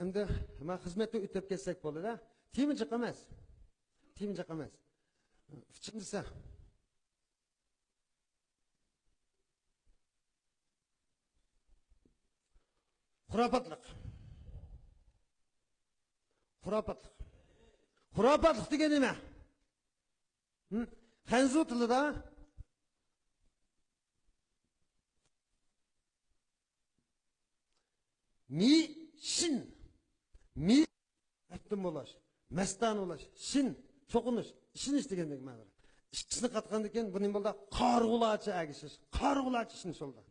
Endi men xizmatga o'tib ketsak bo'ladi-da. Timinchiq emas. Timinchiq emas. Uchinchisi xurofotlik. Xurofotlik. Xurofotlik degan nima? Xanzu tilida mi shin mi aytdim bo'lash, mastan bo'lash, shin cho'qinish, ishinish degandek ma'no. Ikkisini qatgandan keyin bu nima bo'ldi? Qarg'ulachi agishish, qarg'ulachi ishni soldi.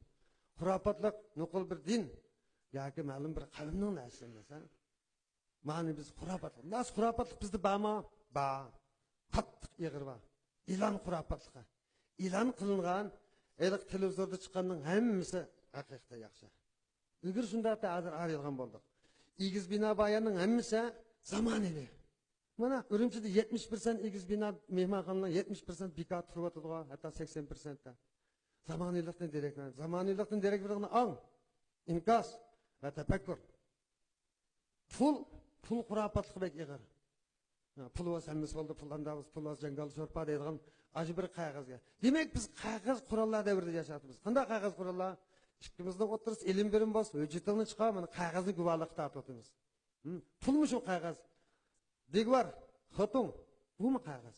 Xurofotlik nuqul bir din yoki ma'lum bir qavmning narsasi emas. Ma'ni biz xurofotlik. Nas xurofotlik bizda bormi? Bor. Qattiq yig'ir bor. İlan xurofotlikqa. İlan qilingan, eliq televizorda chiqqanning hammasi haqiqatda yaxshi. Ilgir shunda hozir arayilgan bo'ldik. Igiz bino bayanning hammasi zamonaviy. Mana Urumchida 70% igiz bino mehmonxonaning 70% bekor turib o'tadi, hatto 80% da. Zamoniylikdan derak beradi. Zamoniylikdan derak beradigan ong, inkas va tafakkur. Pul xurofotlik ig'ir. Pul was hammasi bo'ldi, pullandamiz, pul was jangal sho'rpa deydigan aji bir qog'ozga. Demak biz qog'oz qurollar davrida yashayapmiz. Qanday qog'oz qurollar? Ikkimizning o'tirib ilm birim bos, hujjatini chiqar, mana qog'ozni guvohlik tortamiz. Pulmi shu qog'oz? Degvar, xotin, bumi qog'oz?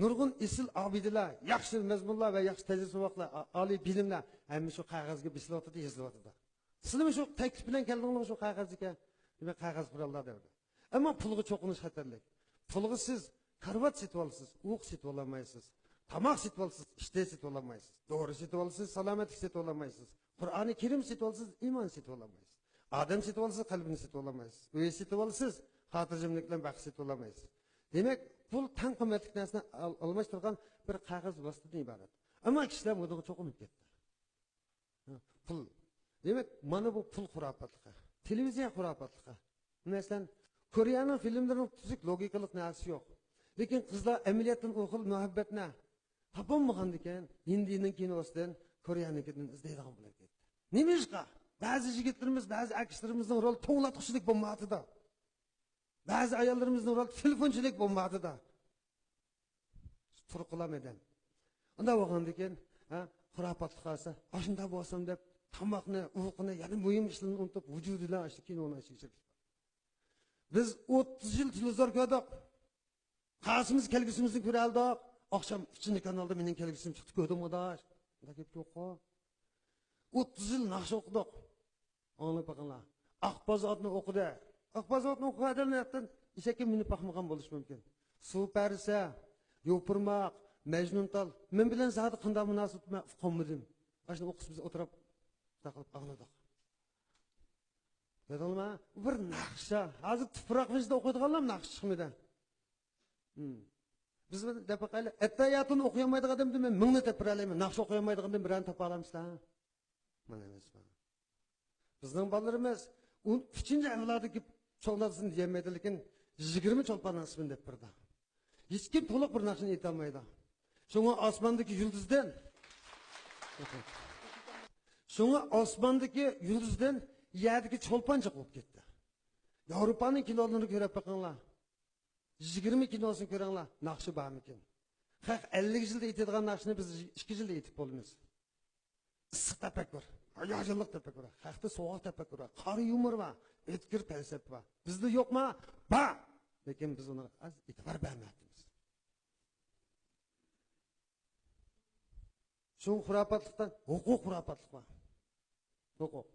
Nurg'un isil obidilar, yaxshi mazmunlar va yaxshi tajribalar, oliy bilimlar hamma shu qog'ozga bislotida yozilyapti. Sizlar shu taklif bilan keldingizmi shu qog'ozga? Demak qog'oz qurollar davrida. Ama pulga çoğunish xatarlik. Pulga siz karvat setib olasiz, o'q setib olmaysiz. Tamoq setib olasiz, ishda setib olmaysiz. Doğru setib olasiz, salomatlik setib olmaysiz. Qur'oni Karim setib olasiz, iymon setib olmaysiz. Odam setib olasiz, qalbini setib olmaysiz. Uy setib olasiz, xotirjamlik bilan baxt setib olmaysiz. Demak, pul tan qimmatli narsani almashtirgan bir qog'oz vositadan iborat. Ammo kishilar bunga cho'qinib ketdi. Pul. Demak, mana bu pul xurofotliqi. Televiziya xurofotliqi. Masalan, Koreyaning filmlarining tuzuk logikalik narsa yo'q. Lekin qizlar amaliyotdan o'qil muhabbatni topolmagan ekan, Hindining kinosidan Koreyanikidan izlaydigan bo'lib ketdi. Nima ishqa? Ba'zi yigitlarimiz, ba'zi akishlarimizning rol to'nglatqichlik bo'lmoqda. Ba'zi ayollarimizning rol telefonchilik bo'lmoqda. Turqilamedan. Unda bo'lgan ekan, xurofotlik qilsa, "Ashunda bo'lsam" deb tamoqni, uyquni, ya'ni muhim ishlarni unutib vujudidan ashti kinoni ashtirib. Biz 30 yıl televizor ko'rdik. Qasimiz kelgusimizni ko'ra oldik. Akşam 3. kanalda mening kelgusim chiqdi, ko'rdim odash. Unda gap yo'q-ku. 30 yil naqsh o'qidik. Anglab baqinglar. Aqbozotni o'qidi. Aqbozotni o'qiganlardan ishakka minib baqmagan bo'lish mumkin. Suv parisa, yo'pirmoq, majnuntal. Men bilan zodi qanday munosabat qilmadim. Ashuni o'qib biz o'tirib taqilib ag'ladik. Dedilma, bir naqsha. Hozir tuproq bizda o'qiydiganlar naqsh chiqmadi. Biz deb qala, attayatuni o'qiyamaydigan odamni men mingni tepiralayman. Naqsh o'qiyamaydigan odamni birini topa olamsizlar. Mana emasmi? Bizning bolalarimiz 3-chi avlodiki cho'g'lasin demaydi, lekin 20 cho'lpon ismini deb birdi. Hech kim to'liq bir naqshni ayta olmaydi. Shunga osmondagi yulduzdan yerdagi cho'lponcha bo'lib ketdi. Yevropaning kinolarini ko'rib baqinglar. 20 kinosini ko'ringlar, naqshi bormikin? 40-50 yilda aytadigan naqshni biz 2 yilda aytib bo'lamiz. Issiq tafakkur, hayojonliq tafakkur, haqda sovuq tafakkur, qari yumor va etkir falsafa va bizda yo'qmi? Bor. Lekin biz uni az e'tibor bermayapmiz. Shu xurofotlikdan huquq xurofotlik bor. Huquq.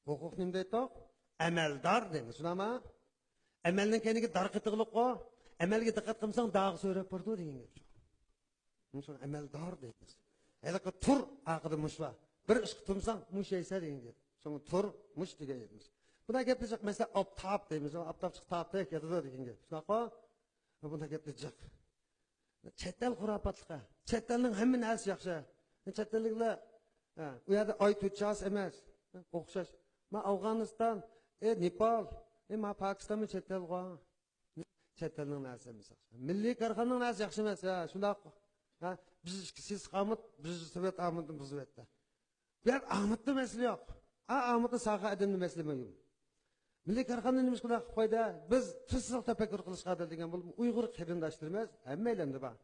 Huquq nima deydi? Amaldor deymiz, shunami? Amalning keniga darqitiqliq qo, amalga diqqat qilsang dog' so'rab turdi degan gap shu. Shuni amaldor deymiz. Haliqi tur aqida mushva. Bir ish qilsang mushaysa degan gap. Shuni tur mush deymiz. Buna gapirsak mesela aptap deymiz, aptap chiqtapdi ketadi degan gap. Shunaqa? Buna gapirsak. Chet-el xurofotliqqa. Chet-elning hamma narsa yaxshi. Chet-elliklar u yerda oy tutchas emas, o'xshash. Men Afg'oniston, Nepal, men Pokistonmi chet-elga. Chet-elning narsasi yaxshi. Milliy korxonaning narsa yaxshi emas, shunday. Biz siz qamit, biz Sovet amidni buzib etdi. Bu yer amitni masala yo'q. Amada saha adamni maslamayım. Milli karxana nimiz qilib qo'ydi. Biz tuzsiz tafakkur qilishga degan bu Uyg'ur qarindoshlarimiz hammalarida bor.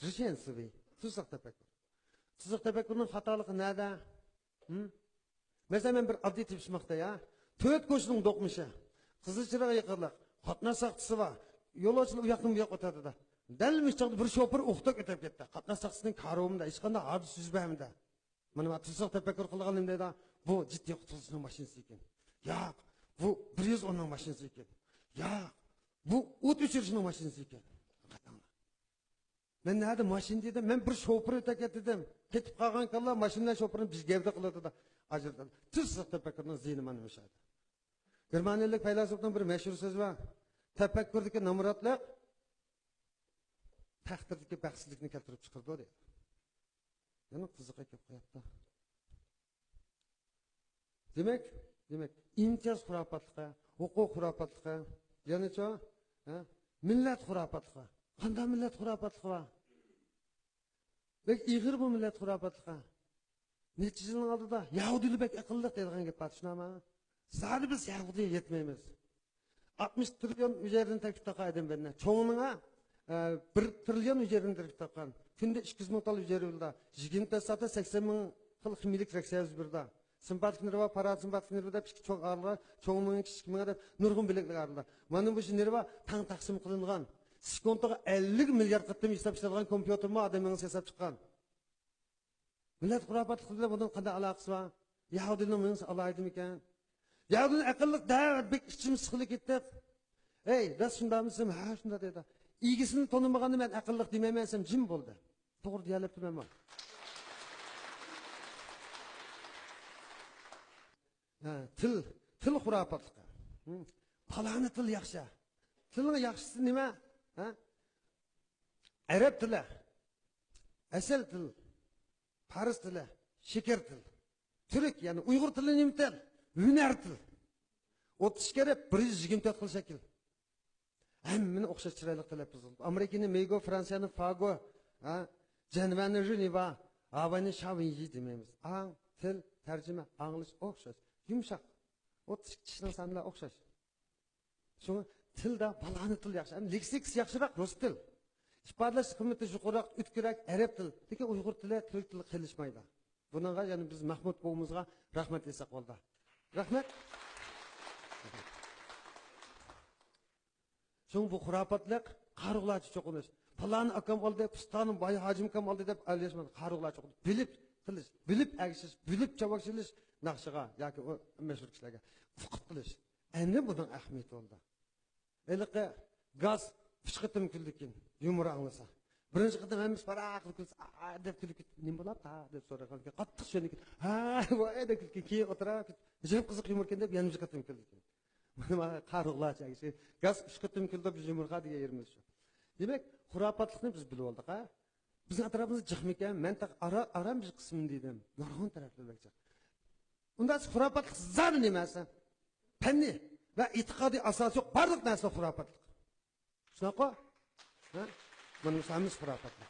Rishensivi, tuzsiz tafakkur. Tuzsiz tafakkurning xatoligi nada? Mesela men bir oddiy tipishmoqda ya. 4 ko'chning do'qmishi. Qizilchiroq yaqinliq, qatnash saqchisi bor. Yo'lovchilar u yoqdan bu yoqqa o'tadi. Dal mishqda bir shofir o'qitib o'tib ketdi. Qatnash saqchisining qaromida hech qanday hodisa yuzbamda. Mana tuzsiz tafakkur qilganim dedi. Bu jiddiy qutulishning mashinasi ekan. Yo'q, bu 110ning mashinasi ekan. Yo'q, bu o't o'chirishning mashinasi ekan. Men nada mashin dedim, men bir shofir o'tib ketdim. Ketib qolgan kalla mashina shofirini biz gavda qiladi. Ajrdan. Tuzsiz tafakkurning ziyni mana o'shadi. Germaniyalik faylasufning bir mashhur so'zi bor. Tafakkurdagi namratlik taqdirdagi baxtsizlikni keltirib chiqardi deydi. Yana qiziq kelib qo'yapti. Demak, imtiyoz xurofotliqqa, huquq xurofotliqqa, ya'ni-chi, millat xurofotliqqa. Qanday millat xurofotliqi bor? Bek ig'ir bu millat xurofotliqqa. Necha yilning oldida Yahudilik bek aqlliq deydigan gap bor, tushunami? Zadi biz Yahudiga yetmaymiz. 60 trilyon üzerinden takip takaydım benimle. Çoğunluğa 1 trilyon üzerinden takip takan. Günde 200 ming tal üzeri yılda. Jiginte satı 80 ming kıl kimilik reksiyaz birda. Simpatikleri var, para simpatikleri var. Pişki çok ağırlar. Çoğunluğun kişki mine de nurgun bilekler ağırlar. Manın bu işinleri var. Tan taksim kılıngan. Skontoga 50 milyar kıttım hesap çıkargan kompüter mi adamın hesap çıkan. Millet kurabat kıldılar. Bunun kadar alakası var. Yahudinin mınız alaydım iken. Yahudinin akıllık daha bir içim sıkılı gitti. Hey, nasıl şunda mısın? Ha şunda dedi. İlgisini tanımaganı ben akıllık dememezsem cim oldu. Doğru diyalep durmam var. Til xurapatlıqqa. Palani til yaxshi. Tilning yaxshisi nima? Arab tili, asal til, Fars tili, shekar til. Türk yani Uyg'ur tili nima til? Hunar til. 30 kere 124 xil shakl. Hammani o'xshash chiroyli talaffuz qildi. Amerikaning Mego, Fransiyaning Fago, Janvani Geneva, Havani Shavinji demaymiz. Ang, til, tarjima, anglish o'xshash. Yumshoq. 30 kishining sanlar o'xshash. Shunga tilda balani til yaxshi. Leksik yaxshiroq rus til. Ifodalash qiymati yuqoriroq o'tkirroq arab til. Lekin Uyg'ur tili turk tili qilishmaydi. Bunga ya'ni biz Mahmud bobomizga rahmat desak bo'ldi. Rahmat. Şun bu xurapatlık qarıqlaçı çoğunuz. Falan akam oldu, pistanın bayı hacim kam oldu dep alışmadı. Qarıqlaçı çoğunuz. Bilip kılış, bilip əgisiz, bilip çabakçılış naqşığa, yaki o meşhur kişilerge. Fıqıt kılış. Ende bunun ahmiyeti oldu. Eliqe gaz pişkitim küldükin, yumru anlasa. Birinci kıdım hemiz paraqlı kılış, dep küldük, nim bulap, dep sonra kalın. Qattık şöyle bu ede küldük, kiye otura, jep kızık yumurken dep yanımcı kıtım küldükin. Bana qarıqlaç әgisi. Gaz pişkitim küldü, biz yumurğa diye yerimiz şu. Demek, xurapatlıqni biz bilip olduk ha. Bizim atrafımızda çıkmıken, men tak aram bir kısmını dedim. Yorğun taraflı bakacak. Unda xurapatlık zaten nemesi? Penni ve itikadi asası yok. Barlık neyse xurapatlık. Şuna ko? Bunun samiz xurapatlık.